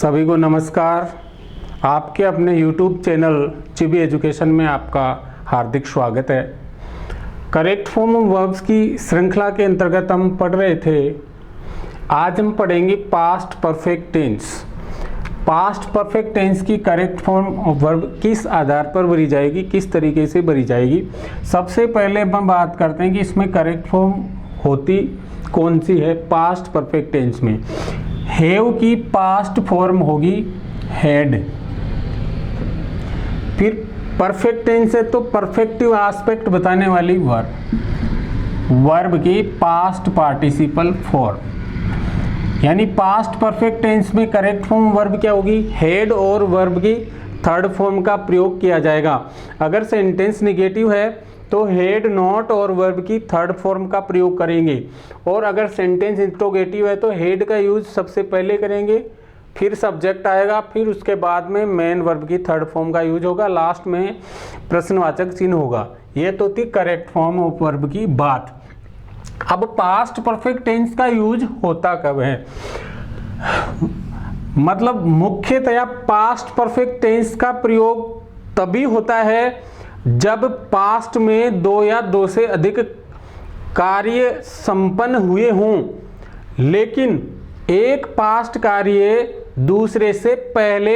सभी को नमस्कार। आपके अपने YouTube चैनल चिबी एजुकेशन में आपका हार्दिक स्वागत है। करेक्ट फॉर्म ऑफ वर्ब्स की श्रृंखला के अंतर्गत हम पढ़ रहे थे। आज हम पढ़ेंगे past perfect tense. Past perfect tense की करेक्ट फॉर्म ऑफ वर्ब किस आधार पर भरी जाएगी, किस तरीके से भरी जाएगी। सबसे पहले हम बात करते हैं कि इसमें करेक्ट फॉर्म होती कौन सी है। पास्ट परफेक्ट टेंस में हैव की पास्ट फॉर्म होगी हैड। फिर परफेक्ट टेंस है तो परफेक्टिव एस्पेक्ट बताने वाली वर्ब की पास्ट पार्टिसिपल फॉर्म, यानी पास्ट परफेक्ट टेंस में करेक्ट फॉर्म वर्ब क्या होगी, हैड, और वर्ब की थर्ड फॉर्म का प्रयोग किया जाएगा। अगर सेंटेंस नेगेटिव है तो हैड नॉट और वर्ब की थर्ड फॉर्म का प्रयोग करेंगे, और अगर सेंटेंस इंट्रोगेटिव है तो हैड का यूज सबसे पहले करेंगे, फिर सब्जेक्ट आएगा, फिर उसके बाद में मेन वर्ब की थर्ड फॉर्म का यूज होगा, लास्ट में प्रश्नवाचक चिन्ह होगा। ये तो थी करेक्ट फॉर्म ऑफ वर्ब की बात। अब पास्ट परफेक्ट टेंस का यूज होता कब है, मतलब मुख्यतया पास्ट परफेक्ट टेंस का प्रयोग तभी होता है जब पास्ट में दो या दो से अधिक कार्य संपन्न हुए हों, लेकिन एक पास्ट कार्य दूसरे से पहले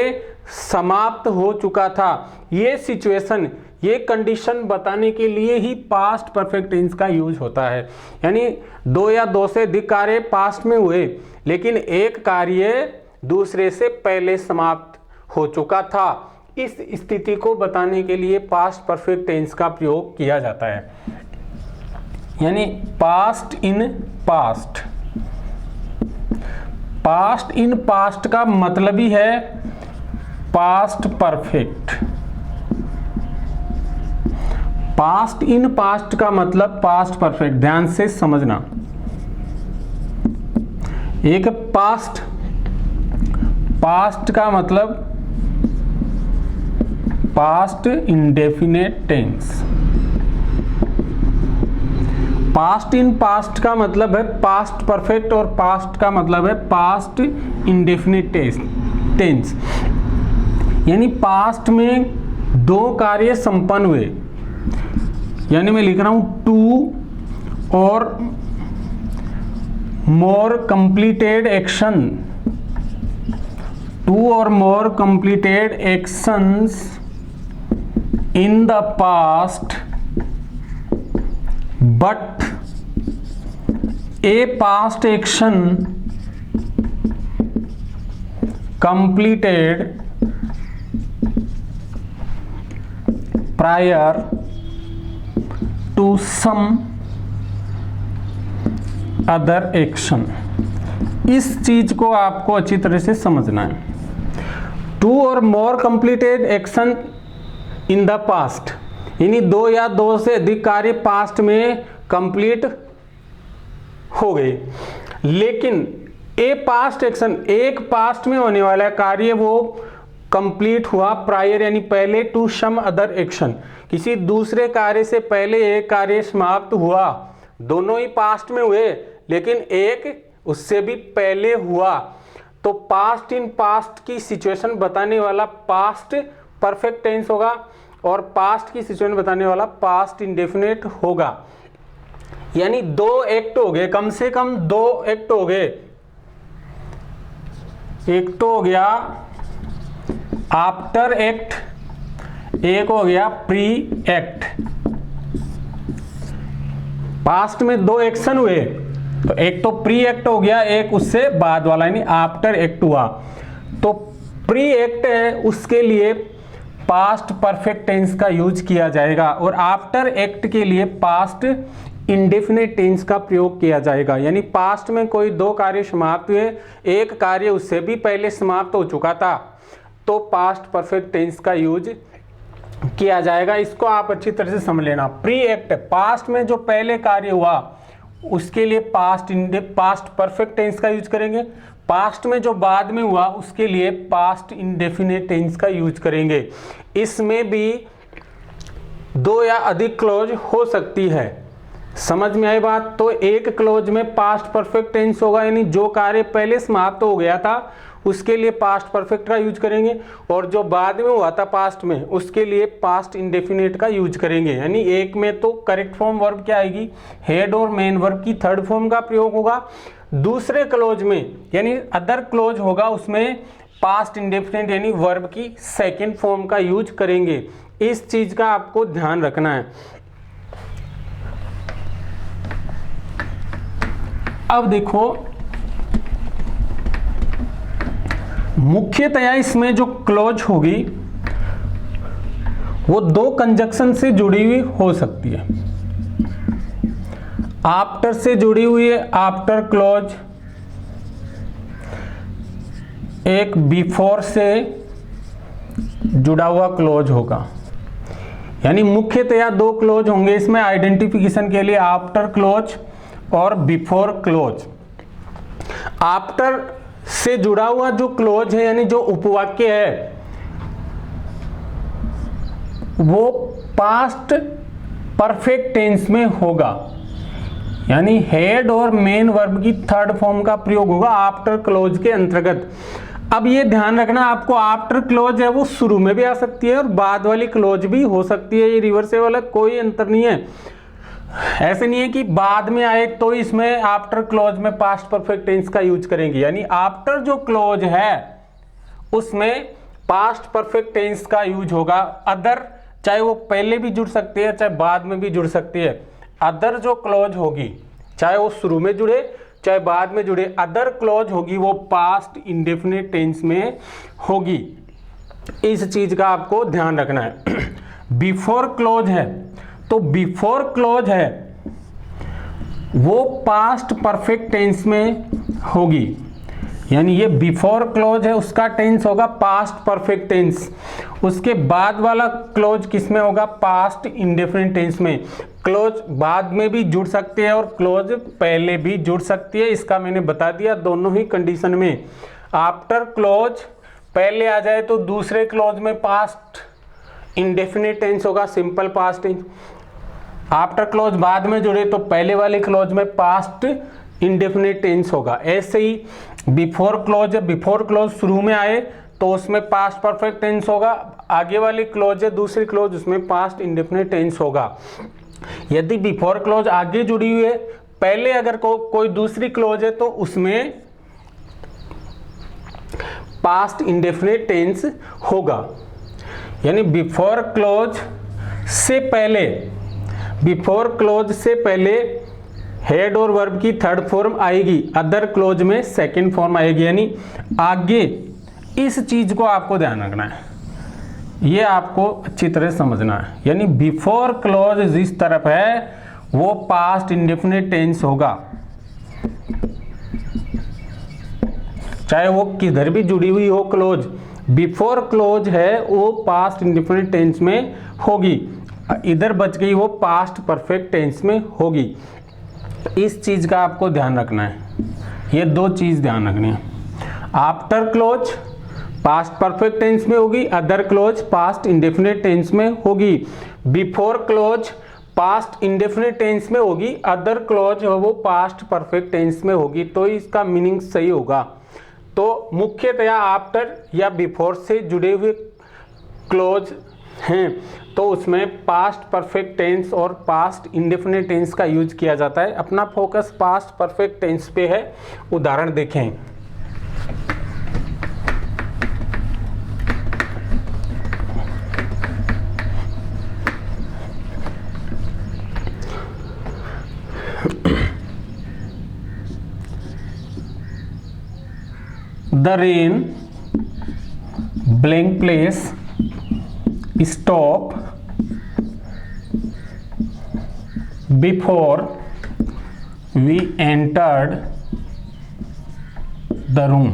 समाप्त हो चुका था। ये सिचुएशन, ये कंडीशन बताने के लिए ही पास्ट परफेक्ट टेंस का यूज होता है। यानी दो या दो से अधिक कार्य पास्ट में हुए, लेकिन एक कार्य दूसरे से पहले समाप्त हो चुका था। इस स्थिति को बताने के लिए पास्ट परफेक्ट टेंस का प्रयोग किया जाता है, यानी past in past. Past in past का मतलब ही है past perfect. Past in past का मतलब पास्ट परफेक्ट। ध्यान से समझना, एक पास्ट, पास्ट का मतलब past indefinite tense. Past in past का मतलब है पास्ट परफेक्ट, और पास्ट का मतलब है पास्ट इंडेफिनिट टेंस। यानी पास्ट में दो कार्य संपन्न हुए, यानी मैं लिख रहा हूं to or more completed action, two or more completed actions in the past, but a past action completed prior to some other action। इस चीज को आपको अच्छी तरह से समझना है। Two or more completed action in the past, यानी दो या दो से अधिक कार्य पास्ट में कंप्लीट हो गए, लेकिन ए पास्ट एक्शन, एक पास्ट में होने वाला कार्य वो कंप्लीट हुआ प्रायर, यानी पहले, टू सम अदर एक्शन, किसी दूसरे कार्य से पहले एक कार्य समाप्त हुआ। दोनों ही पास्ट में हुए, लेकिन एक उससे भी पहले हुआ। तो पास्ट इन पास्ट की सिचुएशन बताने वाला पास्ट परफेक्ट टेंस होगा, और पास्ट की सिचुएशन बताने वाला पास्ट इंडेफिनिट होगा। यानी दो एक्ट हो गए, कम से कम दो एक्ट हो गए। एक तो हो गया आफ्टर एक्ट, एक हो गया प्री एक्ट। पास्ट में दो एक्शन हुए, तो एक तो प्री एक्ट हो गया, एक उससे बाद वाला, यानी आफ्टर एक्ट हुआ। तो प्री एक्ट है, उसके लिए पास्ट परफेक्ट टेंस का यूज किया जाएगा, और आफ्टर एक्ट के लिए पास्ट इंडेफिनिट टेंस का प्रयोग किया जाएगा। यानी पास्ट में कोई दो कार्य समाप्त हुए, एक कार्य उससे भी पहले समाप्त हो चुका था, तो पास्ट परफेक्ट टेंस का यूज किया जाएगा। इसको आप अच्छी तरह से समझ लेना। प्री एक्ट, पास्ट में जो पहले कार्य हुआ उसके लिए पास्ट परफेक्ट टेंस का यूज करेंगे। पास्ट में जो बाद में हुआ उसके लिए पास्ट इंडेफिनिट टेंस का यूज करेंगे। इसमें भी दो या अधिक क्लॉज हो सकती है। समझ में आई बात? तो एक क्लोज में पास्ट परफेक्ट टेंस होगा, यानी जो कार्य पहले समाप्त हो गया था उसके लिए पास्ट परफेक्ट का यूज करेंगे, और जो बाद में हुआ था पास्ट में उसके लिए पास्ट इंडेफिनिट का यूज करेंगे। यानी एक में तो करेक्ट फॉर्म वर्ब क्या आएगी, हेड और मेन वर्ब की थर्ड फॉर्म का प्रयोग होगा। दूसरे क्लोज में यानी अदर क्लोज होगा उसमें पास्ट इंडेफिनिट यानी वर्ब की सेकेंड फॉर्म का यूज करेंगे। इस चीज का आपको ध्यान रखना है। अब देखो मुख्यतया इसमें जो क्लोज होगी वो दो कंजक्शन से जुड़ी हुई हो सकती है। आफ्टर से जुड़ी हुई है आफ्टर क्लोज, एक बिफोर से जुड़ा हुआ क्लोज होगा। यानी मुख्यतया दो क्लोज होंगे इसमें आइडेंटिफिकेशन के लिए, आफ्टर क्लोज और बिफोर क्लोज। आफ्टर से जुड़ा हुआ जो क्लोज है यानी जो उपवाक्य है वो पास्ट परफेक्ट टेंस में होगा, यानी हेड और मेन वर्ब की थर्ड फॉर्म का प्रयोग होगा आफ्टर क्लोज के अंतर्गत। अब ये ध्यान रखना आपको, आफ्टर क्लोज है वो शुरू में भी आ सकती है और बाद वाली क्लोज भी हो सकती है, ये रिवर्सेबल है, कोई अंतर नहीं है। ऐसे नहीं है कि बाद में आए तो इसमें आफ्टर क्लोज में पास्ट परफेक्ट टेंस का यूज करेंगे। यानी आफ्टर जो क्लोज है उसमें पास्ट परफेक्ट टेंस का यूज होगा। अदर चाहे वो पहले भी जुड़ सकती है चाहे बाद में भी जुड़ सकती है। अदर जो क्लोज होगी चाहे वो शुरू में जुड़े चाहे बाद में जुड़े, अदर क्लोज होगी वो पास्ट इंडेफिनिट टेंस में होगी। इस चीज का आपको ध्यान रखना है। बिफोर क्लोज है तो बिफोर क्लोज है वो पास्ट परफेक्ट टेंस में होगी, यानी ये बिफोर क्लोज है उसका टेंस होगा पास्ट परफेक्ट टेंस। उसके बाद वाला क्लोज किस में होगा, पास्ट इंडेफिनिट टेंस में। क्लोज बाद में भी जुड़ सकते हैं और क्लोज पहले भी जुड़ सकती है, इसका मैंने बता दिया दोनों ही कंडीशन में। आफ्टर क्लोज पहले आ जाए तो दूसरे क्लोज में पास्ट इंडेफिनिट टेंस होगा, simple past tense. After clause बाद में जुड़े तो पहले वाले क्लोज में पास्ट इंडेफिनिट टेंस होगा। ऐसे ही बिफोर क्लोज है, बिफोर क्लोज शुरू में आए तो उसमें पास्ट परफेक्ट टेंस होगा, आगे वाली क्लोज है दूसरी क्लोज उसमें पास्ट इंडेफिनिट टेंस होगा। यदि बिफोर क्लोज आगे जुड़ी हुई है, पहले अगर कोई दूसरी क्लोज है तो उसमें पास्ट इंडेफिनिट टेंस होगा। यानी बिफोर क्लोज से पहले हेड और वर्ब की थर्ड फॉर्म आएगी, अदर क्लोज में सेकंड फॉर्म आएगी। यानी आगे इस चीज को आपको ध्यान रखना है, ये आपको अच्छी तरह समझना है। यानी बिफोर क्लोज जिस तरफ है वो पास्ट इंडेफिनिट टेंस होगा, चाहे वो किधर भी जुड़ी हुई हो क्लोज। बिफोर क्लोज है वो पास्ट इंडेफिनिट टेंस में होगी, इधर बच गई वो पास्ट परफेक्ट टेंस में होगी। इस चीज का आपको ध्यान रखना है, ये दो चीज ध्यान रखनी है। After clause past perfect tense में होगी, other clause past indefinite tense में होगी। Before clause past indefinite tense में होगी, अदर क्लोज वो पास्ट परफेक्ट टेंस में होगी, तो इसका मीनिंग सही होगा। तो मुख्यतया आफ्टर या बिफोर से जुड़े हुए क्लोज हैं तो उसमें पास्ट परफेक्ट टेंस और पास्ट इंडेफिनिट टेंस का यूज किया जाता है। अपना फोकस पास्ट परफेक्ट टेंस पे है। उदाहरण देखें, The rain, blank place, stop before we entered the room।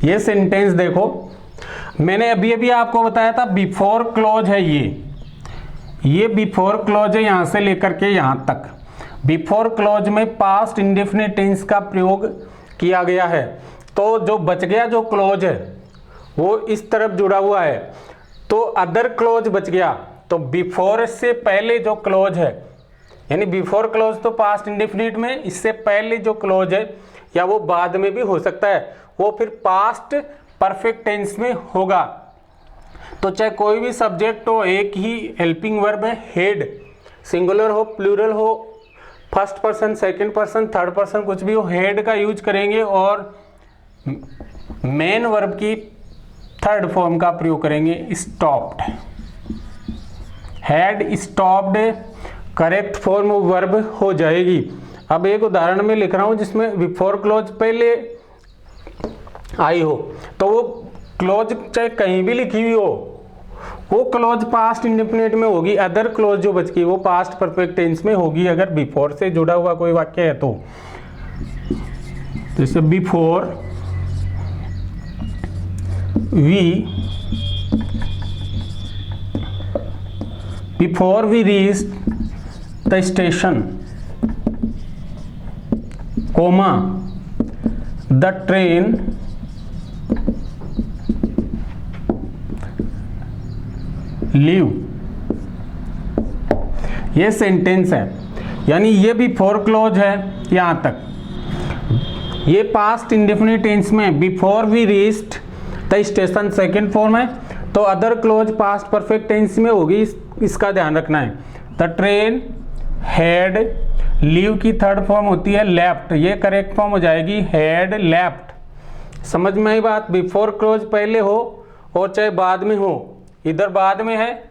ये सेंटेंस देखो, मैंने अभी अभी आपको बताया था बिफोर क्लॉज है ये बिफोर क्लॉज है यहां से लेकर के यहां तक। बिफोर क्लॉज में पास्ट इंडेफिनिट टेंस का प्रयोग किया गया है, तो जो बच गया जो क्लॉज है वो इस तरफ जुड़ा हुआ है, तो अदर क्लॉज बच गया। तो बिफोर से पहले जो क्लोज है, यानी बिफोर क्लोज तो पास्ट इंडेफिनिट में, इससे पहले जो क्लोज है या वो बाद में भी हो सकता है, वो फिर पास्ट परफेक्ट टेंस में होगा। तो चाहे कोई भी सब्जेक्ट हो, एक ही हेल्पिंग वर्ब है हेड, सिंगुलर हो प्लूरल हो, first person second person third person कुछ भी हो, हेड का यूज करेंगे और मेन वर्ब की थर्ड फॉर्म का प्रयोग करेंगे stopped. Had stopped correct form of verb हो जाएगी। अब एक उदाहरण में लिख रहा हूं जिसमें बिफोर क्लोज पहले आई हो, तो वो क्लोज चाहे कहीं भी लिखी हुई हो, वो क्लोज पास्ट इंडेफिनिट में होगी। अदर क्लोज जो बच गई वो पास्ट परफेक्ट टेंस में होगी, अगर बिफोर से जुड़ा हुआ कोई वाक्य है तो। जैसे before we reached the station, comma the train leave. ये सेंटेंस है, यानी ये बिफोर क्लोज है यहां तक। ये पास्ट इंडेफिनिट टेंस में before we reached the station second form है, तो other clause past perfect tense में होगी, इसका ध्यान रखना है। द ट्रेन हैड, लीव की थर्ड फॉर्म होती है लेफ्ट, ये करेक्ट फॉर्म हो जाएगी हैड लेफ्ट। समझ में आई बात? बिफोर क्लोज पहले हो और चाहे बाद में हो, इधर बाद में है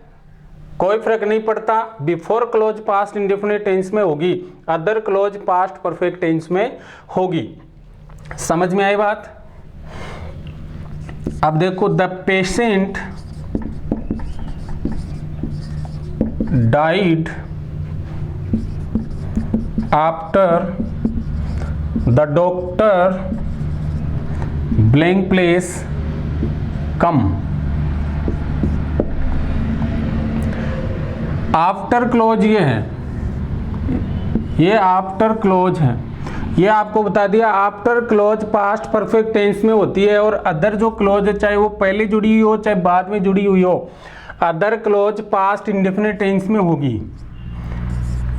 कोई फर्क नहीं पड़ता, before clause past indefinite tense में होगी, other clause past perfect tense में होगी। समझ में आई बात? अब देखो, the patient died after the doctor blank place come. After clause ये है, ये आफ्टर क्लोज है, ये आपको बता दिया। After clause past perfect tense में होती है, और अदर जो क्लोज है चाहे वो पहले जुड़ी हुई हो चाहे बाद में जुड़ी हुई हो, other clause past indefinite tense में होगी।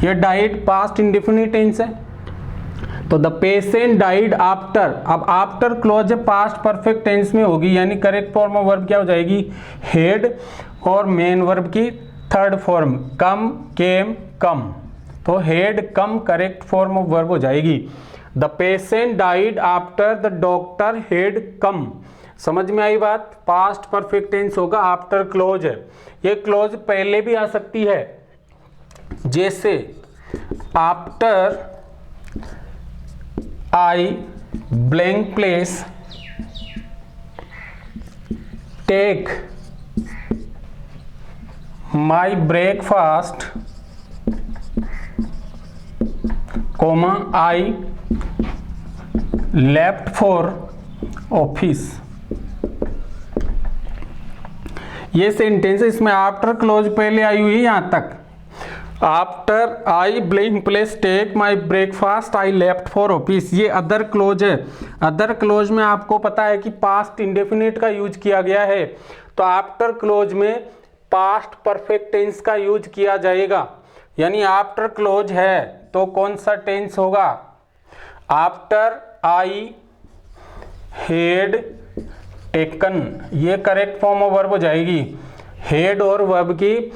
ये डाइड पास्ट इंडेफिनिट टेंस है, तो द पेशेंट डाइड आफ्टर, अब after clause past perfect tense में होगी, यानी करेक्ट फॉर्म ऑफ वर्ब क्या हो जाएगी हेड, और मेन वर्ब की third form come came come, तो had come correct form of verb हो जाएगी। The patient died after the doctor had come. समझ में आई बात? पास्ट परफेक्ट टेंस होगा, आफ्टर क्लोज है। ये क्लोज पहले भी आ सकती है, जैसे after I blank place take my breakfast, comma I left for office. ये सेंटेंस, इसमें आफ्टर क्लोज पहले आई हुई है यहां तक। After I blank place take my breakfast I left for office, ये अदर क्लोज है। अदर क्लोज में आपको पता है कि पास्ट इंडेफिनिट का यूज किया गया है, तो आफ्टर क्लोज में पास्ट परफेक्ट टेंस का यूज किया जाएगा। यानी आफ्टर क्लोज है तो कौन सा टेंस होगा? आफ्टर आई हेड टेकन, ये करेक्ट फॉर्म ऑफ वर्ब हो जाएगी। हेड और वर्ब की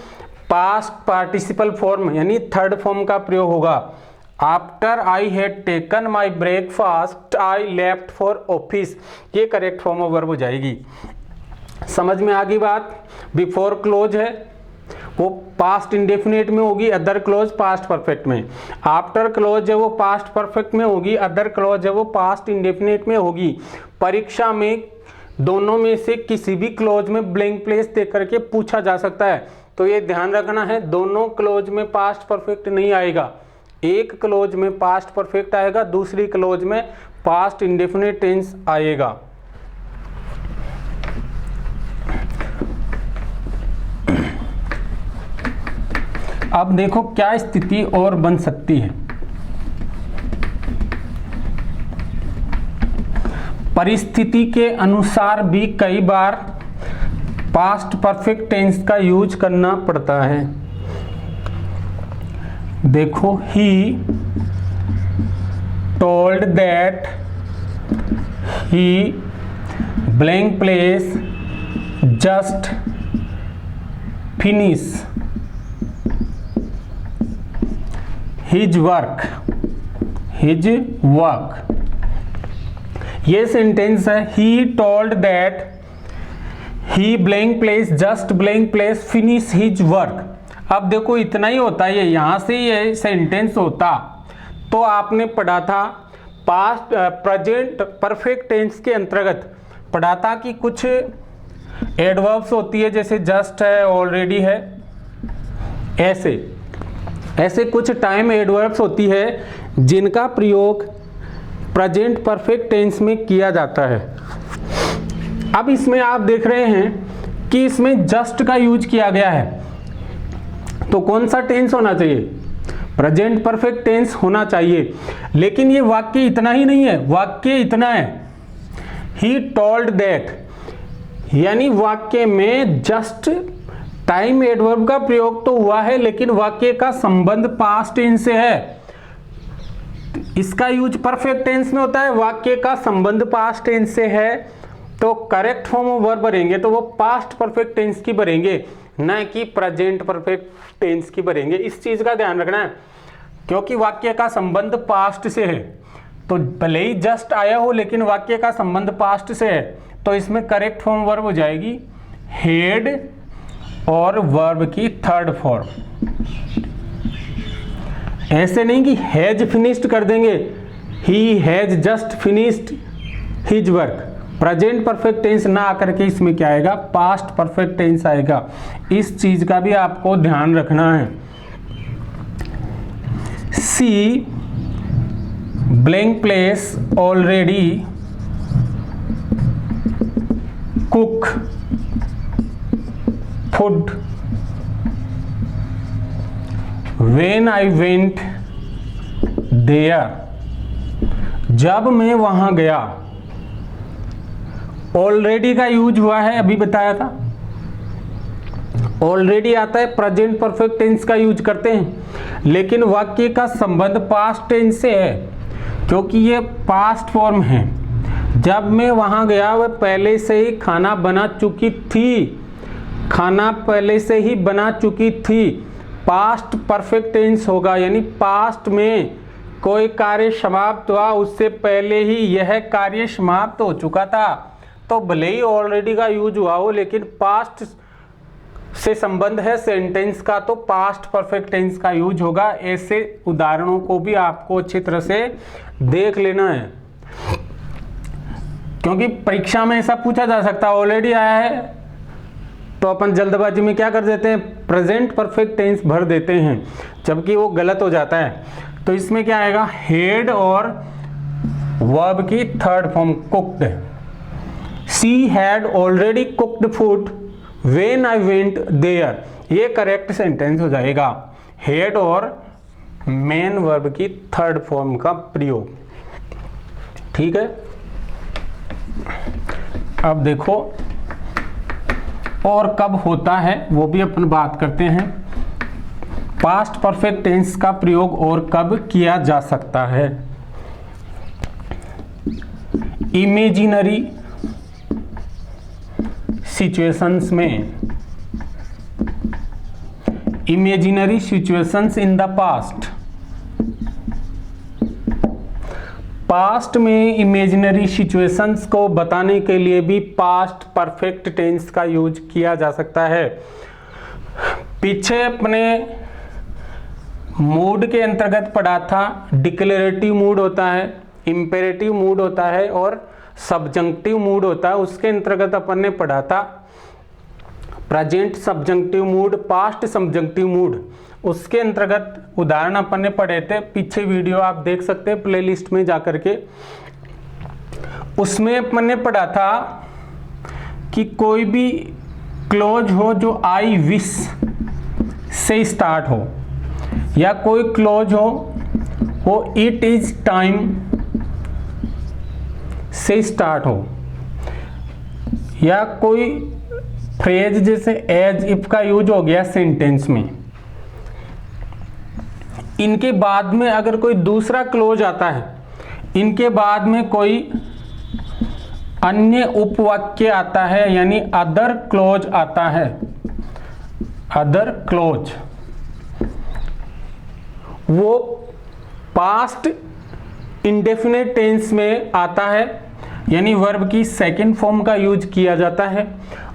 पास्ट पार्टिसिपल फॉर्म यानी थर्ड फॉर्म का प्रयोग होगा। After I had taken my breakfast I left for office, ये करेक्ट फॉर्म ऑफ वर्ब हो जाएगी। समझ में आ गई बात? बिफोर क्लोज है वो पास्ट इंडेफिनिट में होगी, अदर क्लोज पास्ट परफेक्ट में। आफ्टर क्लोज है वो पास्ट परफेक्ट में होगी, अदर क्लोज है वो पास्ट इंडेफिनिट में होगी। परीक्षा में दोनों में से किसी भी क्लोज में ब्लैंक प्लेस दे करके पूछा जा सकता है, तो ये ध्यान रखना है, दोनों क्लोज में पास्ट परफेक्ट नहीं आएगा। एक क्लोज में पास्ट परफेक्ट आएगा, दूसरी क्लोज में पास्ट इंडेफिनिट टेंस आएगा। अब देखो क्या स्थिति और बन सकती है। परिस्थिति के अनुसार भी कई बार पास्ट परफेक्ट टेंस का यूज करना पड़ता है। देखो, he told that he blank place just finish his work. ये सेंटेंस है, he told that he blank place just blank place finish his work. अब देखो इतना ही होता है, यहाँ से ये सेंटेंस होता तो आपने पढ़ा था पास्ट प्रेजेंट परफेक्ट टेंस के अंतर्गत पढ़ा था कि कुछ एडवर्ब्स होती है, जैसे जस्ट है, ऑलरेडी है, ऐसे कुछ टाइम एडवर्ब्स होती है जिनका प्रयोग प्रेजेंट परफेक्ट टेंस में किया जाता है। अब इसमें आप देख रहे हैं कि इसमें जस्ट का यूज किया गया है, तो कौन सा टेंस होना चाहिए? प्रेजेंट परफेक्ट टेंस होना चाहिए। लेकिन ये वाक्य इतना ही नहीं है, वाक्य इतना है, ही टोल्ड दैट, यानी वाक्य में जस्ट टाइम एडवर्ब का प्रयोग तो हुआ है, लेकिन वाक्य का संबंध पास्ट टेंस से है। इसका यूज परफेक्ट टेंस में होता है, वाक्य का संबंध पास्ट टेंस से है, तो करेक्ट फॉर्म ऑफ वर्ब भरेंगे तो वो पास्ट परफेक्ट टेंस की भरेंगे, न कि प्रेजेंट परफेक्ट टेंस की भरेंगे। इस चीज का ध्यान रखना है, क्योंकि वाक्य का संबंध पास्ट से है, तो भले ही जस्ट आया हो लेकिन वाक्य का संबंध पास्ट से है, तो इसमें करेक्ट फॉर्म वर्ब हो जाएगी हेड और वर्ब की थर्ड फॉर्म। ऐसे नहीं कि हैज फिनिश्ड कर देंगे, he has just finished his work. Present perfect tense ना आकर के इसमें क्या आएगा? पास्ट परफेक्ट टेंस आएगा। इस चीज का भी आपको ध्यान रखना है। She blank place already cook food When I went there, जब मैं वहां गया। ऑलरेडी का यूज हुआ है, अभी बताया था। ऑलरेडी आता है, प्रेजेंट परफेक्ट टेंस का यूज करते हैं, लेकिन वाक्य का संबंध पास्ट टेंस से है, क्योंकि ये पास्ट फॉर्म है। जब मैं वहां गया वह पहले से ही खाना बना चुकी थी, खाना पहले से ही बना चुकी थी। पास्ट परफेक्ट टेंस होगा, यानी पास्ट में कोई कार्य समाप्त हुआ, उससे पहले ही यह कार्य समाप्त हो चुका था। तो भले ही ऑलरेडी का यूज हुआ हो, लेकिन पास्ट से संबंध है सेंटेंस का, तो पास्ट परफेक्ट टेंस का यूज होगा। ऐसे उदाहरणों को भी आपको अच्छी तरह से देख लेना है, क्योंकि परीक्षा में ऐसा पूछा जा सकता है, ऑलरेडी आया है तो अपन जल्दबाजी में क्या कर देते हैं? प्रेजेंट परफेक्ट टेंस भर देते हैं, जबकि वो गलत हो जाता है। तो इसमें क्या आएगा? हेड और वर्ब की third form cooked. She had already cooked food when I went there, ये करेक्ट सेंटेंस हो जाएगा। हेड और मेन वर्ब की थर्ड फॉर्म का प्रयोग। ठीक है, अब देखो और कब होता है वो भी अपन बात करते हैं। पास्ट परफेक्ट टेंस का प्रयोग और कब किया जा सकता है? इमेजिनरी सिचुएशंस में, imaginary situations in the past. Past में इमेजिनरी सिचुएशंस को बताने के लिए भी पास्ट परफेक्ट टेंस का यूज किया जा सकता है। पीछे अपने मूड के अंतर्गत पढ़ा था, डिक्लेरेटिव मूड होता है, इंपेरेटिव मूड होता है और सब्जंक्टिव मूड होता है। उसके अंतर्गत अपन ने पढ़ा था present subjunctive mood, past subjunctive mood. उसके अंतर्गत उदाहरण अपन ने पढ़े थे, पीछे वीडियो आप देख सकते हैं प्लेलिस्ट में जाकर के। उसमें अपन ने पढ़ा था कि कोई भी क्लोज हो जो आई विश से स्टार्ट हो, या कोई क्लोज हो इट इज टाइम से स्टार्ट हो, या कोई फ्रेज जैसे एज इफ का यूज हो गया सेंटेंस में, इनके बाद में अगर कोई दूसरा क्लोज आता है, इनके बाद में कोई अन्य उपवाक्य आता है यानी अदर क्लोज आता है, अदर क्लोज, वो पास्ट इंडेफिनिट टेंस में आता है यानी वर्ब की सेकंड फॉर्म का यूज किया जाता है।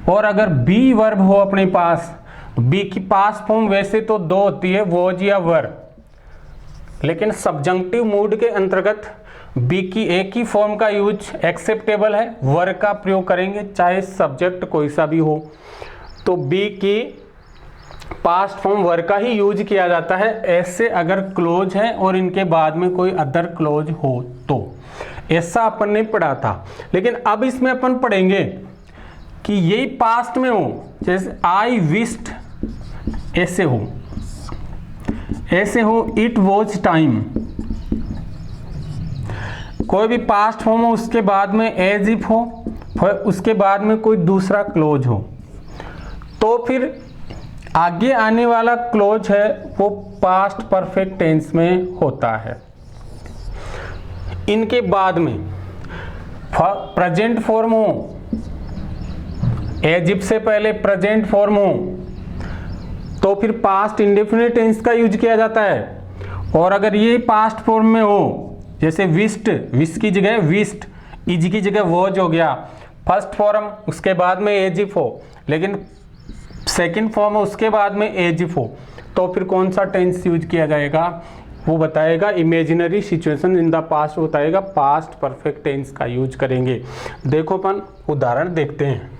और अगर बी वर्ब हो अपने पास, बी की पास्ट फॉर्म वैसे तो दो होती है, वॉज या वर, लेकिन सब्जंक्टिव मूड के अंतर्गत बी की एक ही फॉर्म का यूज एक्सेप्टेबल है, वर का प्रयोग करेंगे चाहे सब्जेक्ट कोई सा भी हो। तो बी की पास्ट फॉर्म वर का ही यूज किया जाता है ऐसे अगर क्लोज है और इनके बाद में कोई अदर क्लोज हो तो। ऐसा अपन ने पढ़ा था, लेकिन अब इसमें अपन पढ़ेंगे कि यही पास्ट में हो, जैसे आई विश्ड ऐसे हो, ऐसे हो इट वॉज टाइम, कोई भी पास्ट फॉर्म हो उसके बाद में एज इफ हो, फिर उसके बाद में कोई दूसरा क्लोज हो, तो फिर आगे आने वाला क्लोज है वो पास्ट परफेक्ट टेंस में होता है। इनके बाद में प्रेजेंट फॉर्म हो, एज इफ से पहले प्रेजेंट फॉर्म हो तो फिर पास्ट इंडेफिनिट टेंस का यूज किया जाता है। और अगर ये पास्ट फॉर्म में हो, जैसे विश्ड, विश की जगह विश्ड, इज की जगह वॉज हो गया, फर्स्ट फॉर्म उसके बाद में एज इफ हो, लेकिन सेकंड फॉर्म उसके बाद में एज इफ हो, तो फिर कौन सा टेंस यूज किया जाएगा वो बताएगा। Imaginary situation in the past बताएगा, पास्ट परफेक्ट टेंस का यूज करेंगे। देखो अपन उदाहरण देखते हैं।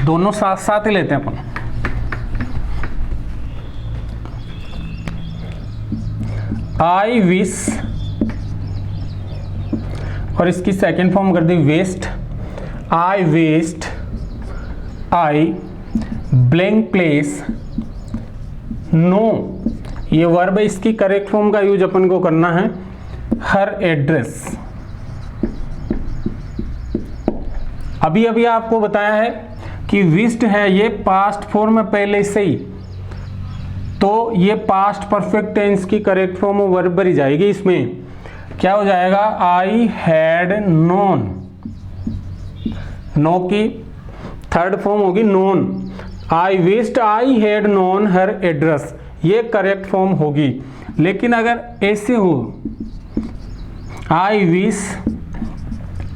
दोनों साथ साथ ही लेते हैं अपन। आई विश और इसकी सेकेंड फॉर्म कर दी waste, I waste, I blank place know, ये वर्ब है, इसकी करेक्ट फॉर्म का यूज अपन को करना है हर एड्रेस। अभी अभी आपको बताया है कि विश्ड है, ये पास्ट फॉर्म है पहले से ही, तो ये पास्ट परफेक्ट टेंस की करेक्ट फॉर्म वर्ब बनी जाएगी। इसमें क्या हो जाएगा, आई हैड नोन, नो की थर्ड फॉर्म होगी known, I wished I had known her address, ये करेक्ट फॉर्म होगी। लेकिन अगर ऐसे हो, I wish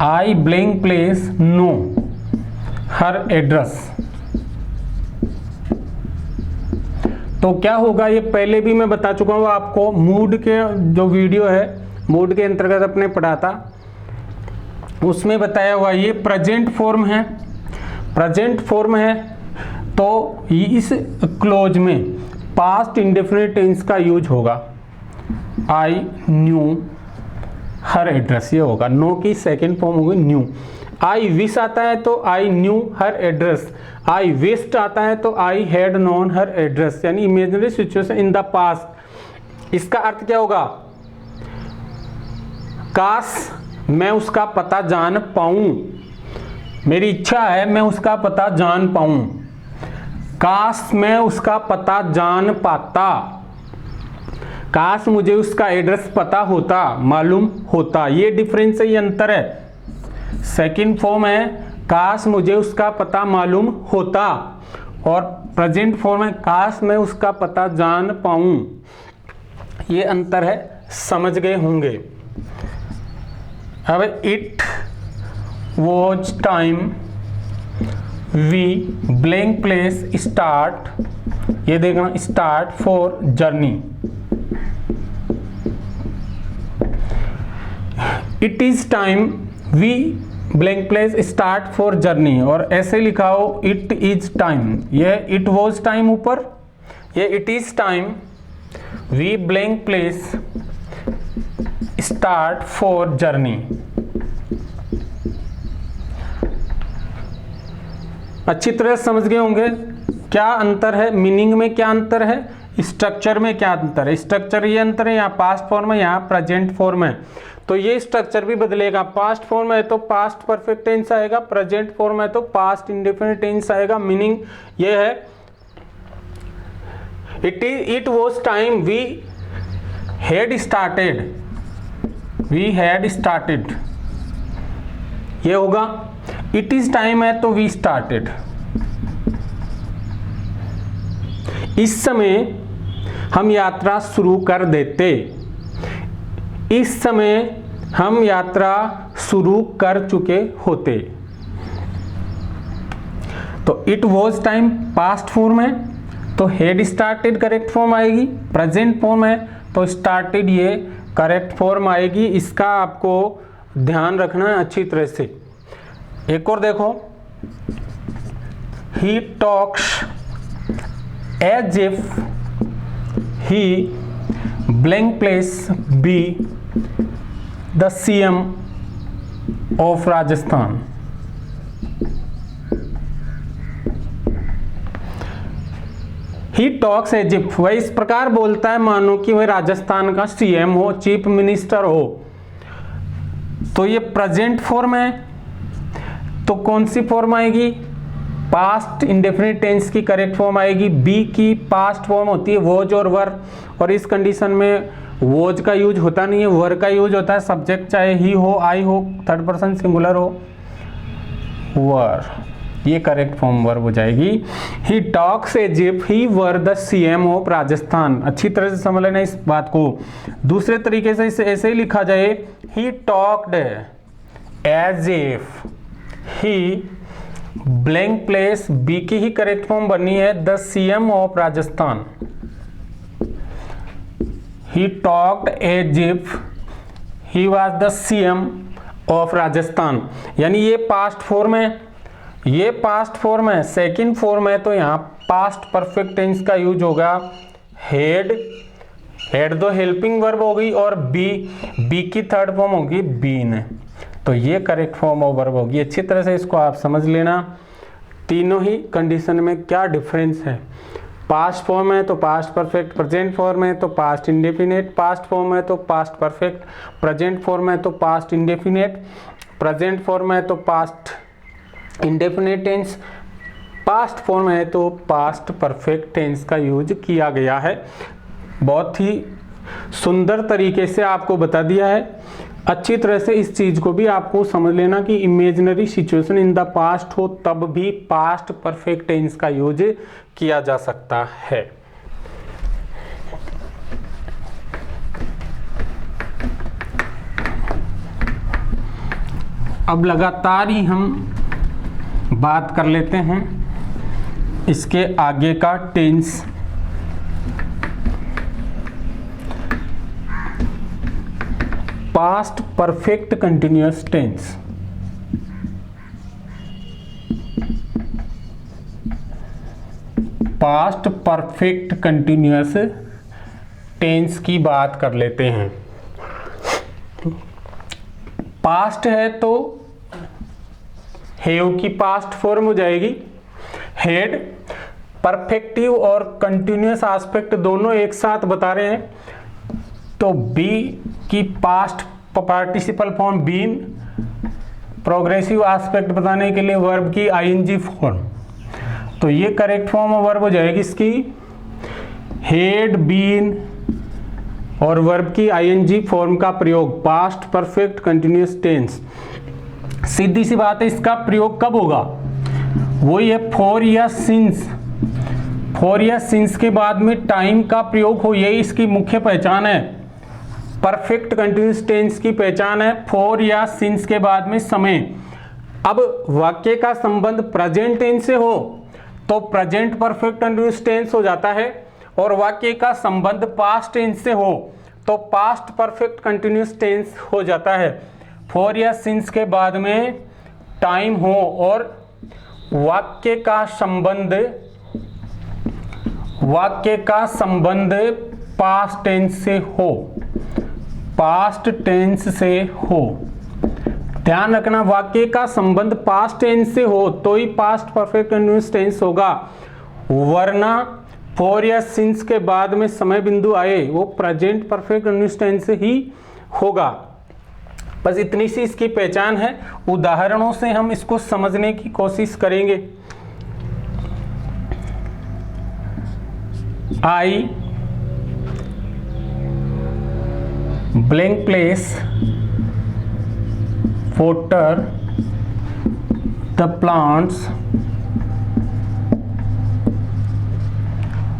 I blank place know her address, तो क्या होगा, ये पहले भी मैं बता चुका हूँ आपको, मूड के जो वीडियो है मूड के अंतर्गत अपने पढ़ा था, उसमें बताया हुआ ये प्रेजेंट फॉर्म है, प्रेजेंट फॉर्म है, तो इस क्लोज में पास्ट इंडेफिनिट टेंस का यूज होगा, आई न्यू हर एड्रेस, ये होगा। नो की सेकेंड फॉर्म होगी न्यू। आई विश आता है तो I knew her address, I wished आता है तो I had known her address, यानी imaginary situation in the past. इसका अर्थ क्या होगा, काश मैं उसका पता जान पाऊं, मेरी इच्छा है मैं उसका पता जान पाऊं, काश मैं उसका पता जान पाता, काश मुझे उसका एड्रेस पता होता, मालूम होता, ये डिफरेंस है, ये अंतर है। सेकंड फॉर्म है काश मुझे उसका पता मालूम होता, और प्रेजेंट फॉर्म है काश मैं उसका पता जान पाऊं, ये अंतर है, समझ गए होंगे। अब it was time we blank place start, ये देखना start for journey, it is time we blank place start for journey, और ऐसे लिखा हो इट इज टाइम, यह इट वॉज टाइम ऊपर, ये it is time we blank place start for journey. अच्छी तरह समझ गए होंगे क्या अंतर है, मीनिंग में क्या अंतर है, स्ट्रक्चर में क्या अंतर है। स्ट्रक्चर ये अंतर है, यहाँ पास्ट फॉर्म है, यहाँ प्रेजेंट फॉर्म है, तो ये स्ट्रक्चर भी बदलेगा। पास्ट फॉर्म है तो पास्ट परफेक्ट टेंस आएगा, प्रेजेंट फॉर्म है तो पास्ट इंडेफिनिट टेंस आएगा। मीनिंग ये है it was time we had started, ये होगा। इट इज टाइम है तो वी स्टार्टेड। इस समय हम यात्रा शुरू कर देते, इस समय हम यात्रा शुरू कर चुके होते। तो it was time past form है तो हैड स्टार्टेड करेक्ट फॉर्म आएगी, प्रेजेंट फॉर्म है तो स्टार्टेड ये करेक्ट फॉर्म आएगी। इसका आपको ध्यान रखना है अच्छी तरह से। एक और देखो, he talks as if he blank place be the CM of Rajasthan. He talks as if, वह इस प्रकार बोलता है मानो कि वह राजस्थान का CM हो, चीफ मिनिस्टर हो। तो ये प्रेजेंट फॉर्म है तो कौन सी फॉर्म आएगी? पास्ट इंडेफिनिट टेंस की करेक्ट फॉर्म आएगी। बी की पास्ट फॉर्म होती है वॉज और वर, और इस कंडीशन में वॉज का यूज होता नहीं है, वर का यूज होता है। सब्जेक्ट चाहे ही हो, आई हो, थर्ड पर्सन सिंगुलर हो, वर, ये करेक्ट फॉर्म वर्ब हो जाएगी। He talks as if he were the CM of Rajasthan. अच्छी तरह से समझ लेना इस बात को। दूसरे तरीके से इसे ऐसे ही लिखा जाए, he talked as if he blank place, be की ही करेक्ट फॉर्म बनी है the CM of Rajasthan. He talked as if he was the CM of Rajasthan. यानी ये पास्ट फॉर्म है, ये पास्ट फॉर्म है। सेकंड फॉर्म है तो यहाँ पास्ट परफेक्ट टेंस का यूज होगा। हेड तो हेल्पिंग वर्ब होगी, और बी की थर्ड फॉर्म होगी बीन। तो ये करेक्ट फॉर्म ऑफ वर्ब होगी। अच्छी तरह से इसको आप समझ लेना, तीनों ही कंडीशन में क्या डिफरेंस है। पास्ट फॉर्म है तो पास्ट परफेक्ट, प्रेजेंट फॉर्म है तो पास्ट इंडेफिनिट, पास्ट फॉर्म है तो पास्ट परफेक्ट, प्रेजेंट फॉर्म है तो पास्ट इंडेफिनिट, प्रेजेंट फॉर्म है तो past indefinite tense, past form है तो पास्ट परफेक्ट टेंस का यूज किया गया है। बहुत ही सुंदर तरीके से आपको बता दिया है। अच्छी तरह से इस चीज को भी आपको समझ लेना कि imaginary situation in the past हो तब भी पास्ट परफेक्ट टेंस का यूज किया जा सकता है। अब लगातार ही हम बात कर लेते हैं इसके आगे का tense. Past perfect continuous tense. Past perfect continuous tense की बात कर लेते हैं। पास्ट है तो हैव की पास्ट फॉर्म हो जाएगी हैड। परफेक्टिव और कंटिन्यूअस एस्पेक्ट दोनों एक साथ बता रहे हैं तो बी की past participle form been. Progressive aspect बताने के लिए वर्ब की आईएनजी फॉर्म। तो ये करेक्ट फॉर्म ऑफ वर्ब हो जाएगी इसकी हैड बीन, और वर्ब की आईएनजी फॉर्म का प्रयोग पास्ट परफेक्ट कंटिन्यूअस टेंस। सीधी सी बात है, इसका प्रयोग कब होगा? वही है फॉर या सिंस। फॉर या सिंस के बाद में टाइम का प्रयोग हो, यही इसकी मुख्य पहचान है। परफेक्ट कंटिन्यूअस टेंस की पहचान है फॉर या सिंस के बाद में समय। अब वाक्य का संबंध प्रेजेंट टेंस से हो तो प्रेजेंट परफेक्ट कंटिन्यूअस टेंस हो जाता है, और वाक्य का संबंध पास्ट टेंस से हो तो पास्ट परफेक्ट कंटिन्यूअस टेंस हो जाता है। फॉर या सिंस के बाद में टाइम हो और वाक्य का संबंध पास्ट टेंस से हो, पास्ट टेंस से हो। ध्यान रखना, वाक्य का संबंध पास्ट टेंस से हो तो ही पास्ट परफेक्ट कंटिन्यूअस टेंस होगा, वरना फॉर या सिंस के बाद में समय बिंदु आए वो प्रेजेंट परफेक्ट कंटिन्यूअस टेंस ही होगा। बस इतनी सी इसकी पहचान है। उदाहरणों से हम इसको समझने की कोशिश करेंगे। आई blank place water the plants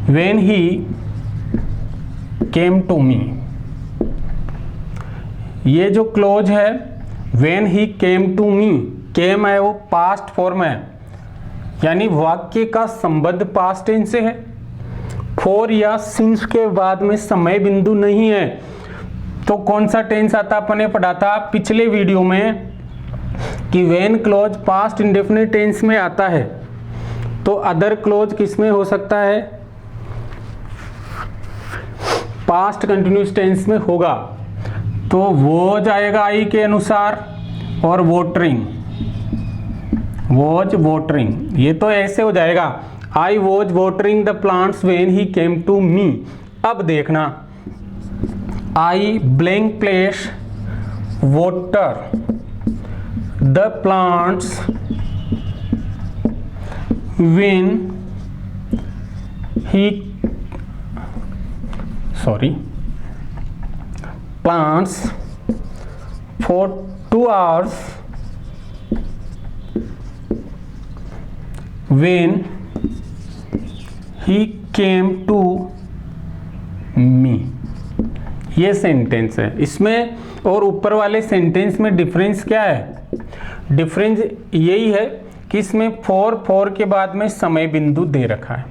when he came to me। ये जो क्लोज है when he came to me, came है वो पास्ट फॉर्म है, यानी वाक्य का संबंध पास्ट टेंस से है। फॉर या सिंस के बाद में समय बिंदु नहीं है तो कौन सा टेंस आता, अपने पढ़ा था पिछले वीडियो में कि when clause past indefinite tense में आता है तो अदर क्लोज किस में हो सकता है, पास्ट कंटिन्यूस टेंस में होगा। तो वो जाएगा आई के अनुसार, और वोटरिंग, वॉज वोटरिंग, ये तो ऐसे हो जाएगा I was watering the plants when he came to me. अब देखना, I blank place water the plants when he plants for 2 hours when he came to me। ये सेंटेंस है इसमें, और ऊपर वाले सेंटेंस में डिफरेंस क्या है, डिफरेंस यही है कि इसमें फॉर के बाद में समय बिंदु दे रखा है,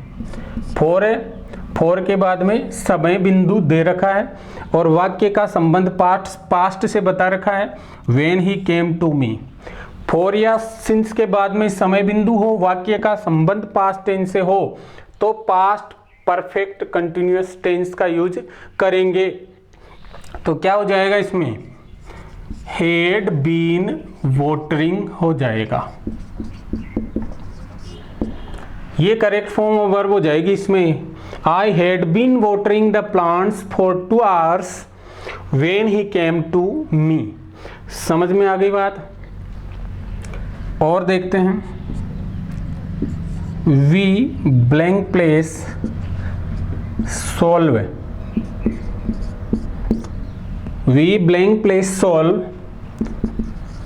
फॉर है, फॉर के बाद में समय बिंदु दे रखा है, और वाक्य का संबंध पास्ट से बता रखा है when he came to me. For या सिंस के बाद में समय बिंदु हो, वाक्य का संबंध पास्ट टेंस से हो तो पास्ट परफेक्ट कंटिन्यूअस टेंस का यूज करेंगे। तो क्या हो जाएगा इसमें, हैड बीन वोटरिंग हो जाएगा, ये करेक्ट फॉर्म ऑफ वर्ब हो जाएगी इसमें। I had been watering the plants for 2 hours when he came to me. समझ में आ गई बात। और देखते हैं, we blank place solve, we blank place solve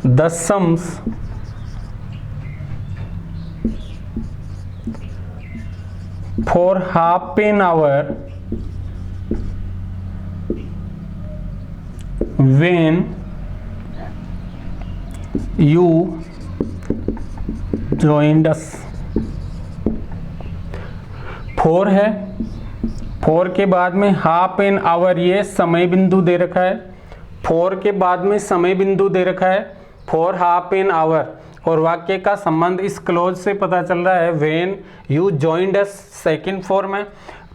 the sums for half an hour when you joined us। For है, for के बाद में हाफ एन आवर, ये समय बिंदु दे रखा है, फोर के बाद में समय बिंदु दे रखा है फॉर हाफ एन आवर, और वाक्य का संबंध इस क्लोज से पता चल रहा है when you joined us, second form है,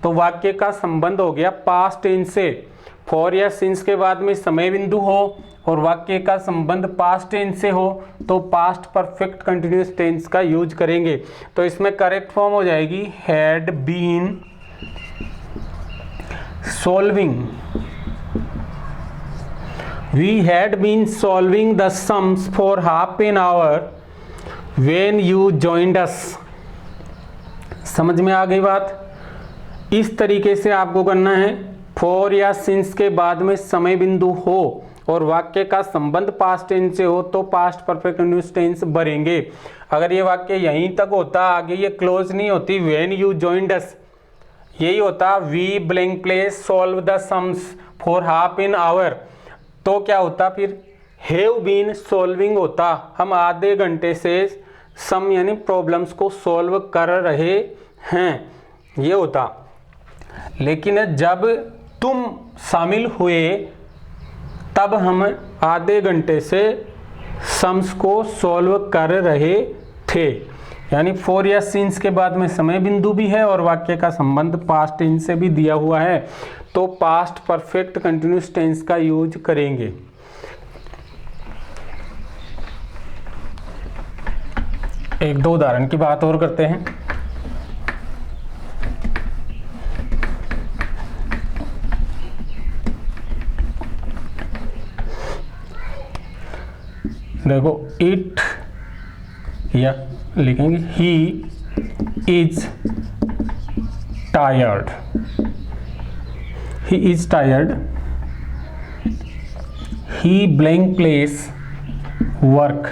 तो वाक्य का संबंध हो गया पास्ट टेंस से। फॉर या सिंस के बाद में समय बिंदु हो और वाक्य का संबंध पास्ट टेंस से हो तो पास्ट परफेक्ट कंटिन्यूअस टेंस का यूज करेंगे। तो इसमें करेक्ट फॉर्म हो जाएगी had been solving, we had been solving the sums for half an hour when you joined us। समझ में आ गई बात। इस तरीके से आपको करना है, फॉर या सिंस के बाद में समय बिंदु हो और वाक्य का संबंध पास्ट टेंस से हो तो पास्ट परफेक्ट कंटिन्यूअस टेंस भरेंगे। अगर ये वाक्य यहीं तक होता, आगे ये क्लोज नहीं होती, when you joined us, यही होता we blank place solve the sums for half an hour, तो क्या होता फिर हैव बीन सॉल्विंग होता, हम आधे घंटे से सम यानी प्रॉब्लम्स को सॉल्व कर रहे हैं, ये होता। लेकिन जब तुम शामिल हुए तब हम आधे घंटे से सम्स को सॉल्व कर रहे थे, यानी फॉर या सिंस के बाद में समय बिंदु भी है और वाक्य का संबंध पास्ट टेंस से भी दिया हुआ है, तो पास्ट परफेक्ट कंटिन्यूअस टेंस का यूज करेंगे। एक दो उदाहरण की बात और करते हैं। देखो इट, या लिखेंगे he is tired, he is tired, he blank place work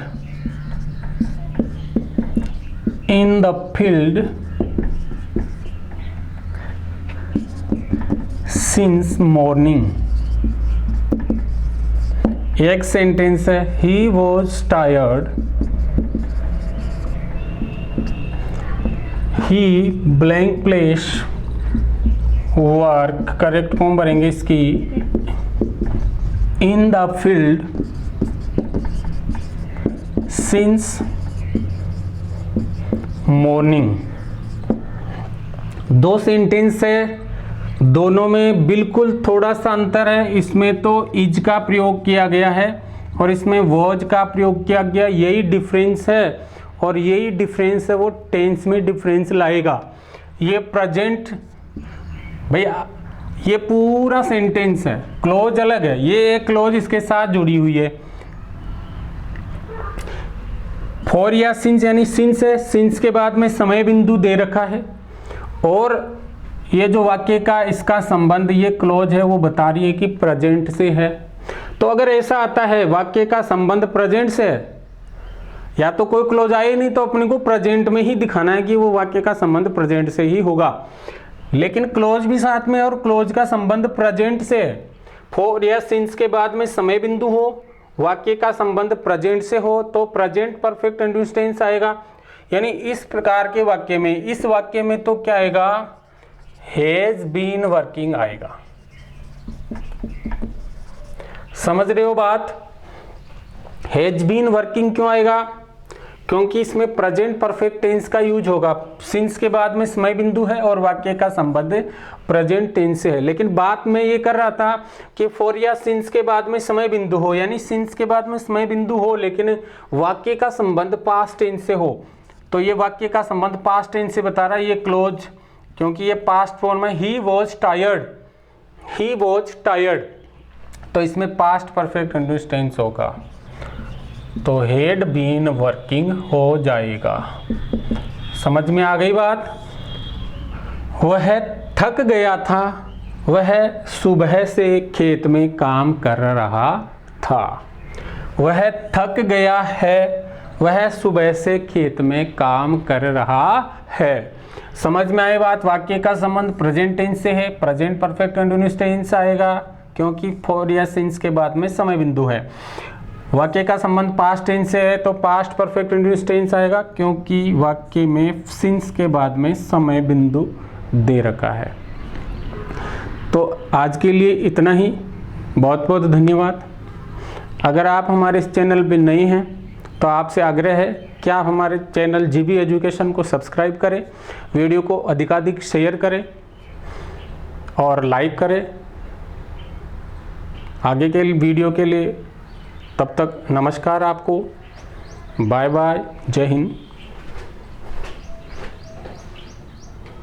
in the field since morning. एक सेंटेंस है he was tired, he blank place work, correct form भरेंगे इसकी, in the field since morning. दो sentence है, दोनों में बिल्कुल थोड़ा सा अंतर है। इसमें तो इज का प्रयोग किया गया है और इसमें वॉज का प्रयोग किया गया, यही डिफरेंस है और यही डिफरेंस है वो टेंस में डिफरेंस लाएगा। ये प्रेजेंट भैया, ये पूरा सेंटेंस है, क्लोज अलग है, ये एक क्लोज इसके साथ जुड़ी हुई है। फॉर या सिंस, यानी सिंस है, सिंस के बाद में समय बिंदु दे रखा है और ये जो वाक्य का इसका संबंध ये क्लोज है वो बता रही है कि प्रेजेंट से है। तो अगर ऐसा आता है वाक्य का संबंध प्रेजेंट से है, या तो कोई क्लोज आए नहीं तो अपने को प्रेजेंट में ही दिखाना है कि वो वाक्य का संबंध प्रेजेंट से ही होगा। लेकिन क्लोज भी साथ में और क्लोज का संबंध प्रेजेंट से है। फॉर या सिंस के बाद में समय बिंदु हो, वाक्य का संबंध प्रेजेंट से हो तो प्रेजेंट परफेक्ट कंटीन्यूअस टेंस आएगा। यानी इस प्रकार के वाक्य में, इस वाक्य में तो क्या आएगा, हैज बीन वर्किंग आएगा। समझ रहे हो बात? हैज बीन वर्किंग क्यों आएगा? क्योंकि इसमें प्रेजेंट परफेक्ट टेंस का यूज होगा। सिंस के बाद में समय बिंदु है और वाक्य का संबंध प्रेजेंट टेंस से है। लेकिन बात में ये कर रहा था कि फॉर या सिंस के बाद में समय बिंदु हो, यानी सिंस के बाद में समय बिंदु हो लेकिन वाक्य का संबंध पास्ट टेंस से हो। तो ये वाक्य का संबंध पास्ट टेंस से बता रहा है ये क्लोज, क्योंकि ये पास्ट फॉर्म है। He was tired, he was tired, तो इसमें पास्ट परफेक्ट कंटीन्यूअस टेंस होगा, तो हैड बीन वर्किंग हो जाएगा। समझ में आ गई बात? वह थक गया था, वह सुबह से खेत में काम कर रहा था। वह थक गया है, वह सुबह से खेत में काम कर रहा है। समझ में आए बात? वाक्य का संबंध प्रेजेंट टेंस से है, प्रेजेंट परफेक्ट कंटीन्यूअस टेंस आएगा क्योंकि फॉर या सिंस के बाद में समय बिंदु है। वाक्य का संबंध पास्ट टेंस से है तो पास्ट परफेक्ट कंटीन्यूअस टेंस आएगा क्योंकि वाक्य में सिंस के बाद में समय बिंदु दे रखा है। तो आज के लिए इतना ही, बहुत बहुत धन्यवाद। अगर आप हमारे इस चैनल पर नए हैं तो आपसे आग्रह है कि आप हमारे चैनल जीबी एजुकेशन को सब्सक्राइब करें, वीडियो को अधिकाधिक शेयर करें और लाइक करें। आगे के वीडियो के लिए तब तक नमस्कार आपको, बाय बाय, जय हिंद।